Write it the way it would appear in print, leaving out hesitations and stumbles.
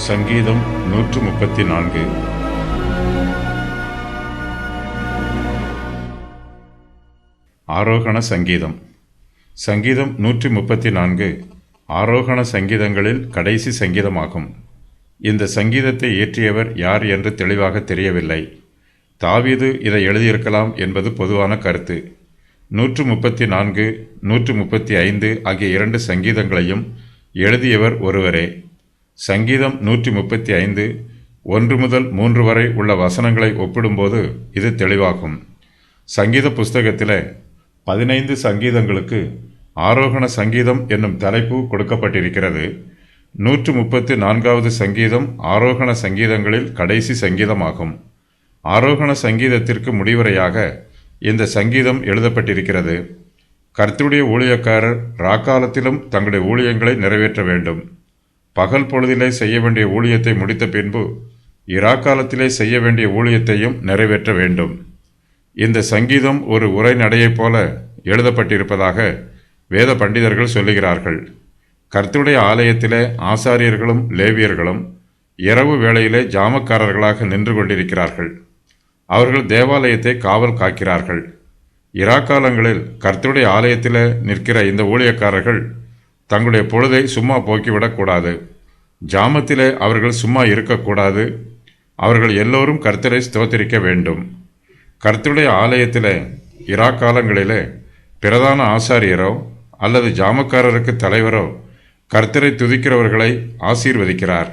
சங்கீதம் 134. ஆரோகண சங்கீதம். சங்கீதம் 134 ஆரோகண சங்கீதங்களில் கடைசி சங்கீதமாகும். இந்த சங்கீதத்தை இயற்றியவர் யார் என்று தெளிவாக தெரியவில்லை. தாவீது இதை எழுதியிருக்கலாம் என்பது பொதுவான கருத்து. 134, 135 ஆகிய 2 சங்கீதங்களையும் எழுதியவர் ஒருவரே. சங்கீதம் 135 1 முதல் 3 வரை உள்ள வசனங்களை ஒப்பிடும்போது இது தெளிவாகும். சங்கீத புஸ்தகத்தில் 15 சங்கீதங்களுக்கு ஆரோகண சங்கீதம் என்னும் தலைப்பு கொடுக்கப்பட்டிருக்கிறது. 134வது சங்கீதம் ஆரோகண சங்கீதங்களில் கடைசி சங்கீதமாகும். ஆரோகண சங்கீதத்திற்கு முடிவுரையாக இந்த சங்கீதம் எழுதப்பட்டிருக்கிறது. கர்த்தருடைய ஊழியக்காரர் ராக்காலத்திலும் தங்களுடைய ஊழியங்களை நிறைவேற்ற வேண்டும். பகல் பொழுதிலே செய்ய வேண்டிய ஊழியத்தை முடித்த பின்பு இராக்காலத்திலே செய்ய வேண்டிய ஊழியத்தையும் நிறைவேற்ற வேண்டும். இந்த சங்கீதம் ஒரு உரைநடையைப் போல எழுதப்பட்டிருப்பதாக வேத பண்டிதர்கள் சொல்லுகிறார்கள். கர்த்தருடைய ஆலயத்திலே ஆசாரியர்களும் லேவியர்களும் இரவு வேளையிலே ஜாமக்காரர்களாக நின்று கொண்டிருக்கிறார்கள். அவர்கள் தேவாலயத்தை காவல் காக்கிறார்கள். இராக்காலங்களில் கர்த்தருடைய ஆலயத்தில் நிற்கிற இந்த ஊழியக்காரர்கள் தங்களுடைய பொழுதை சும்மா போக்கிவிடக்கூடாது. ஜாமத்திலே அவர்கள் சும்மா இருக்கக்கூடாது. அவர்கள் எல்லோரும் கர்த்தரை ஸ்தோத்திரிக்க வேண்டும். கர்த்தருடைய ஆலயத்தில் இராக்காலங்களிலே பிரதான ஆசாரியரோ அல்லது ஜாமக்காரருக்கு தலைவரோ கர்த்தரை துதிக்கிறவர்களை ஆசீர்வதிக்கிறார்.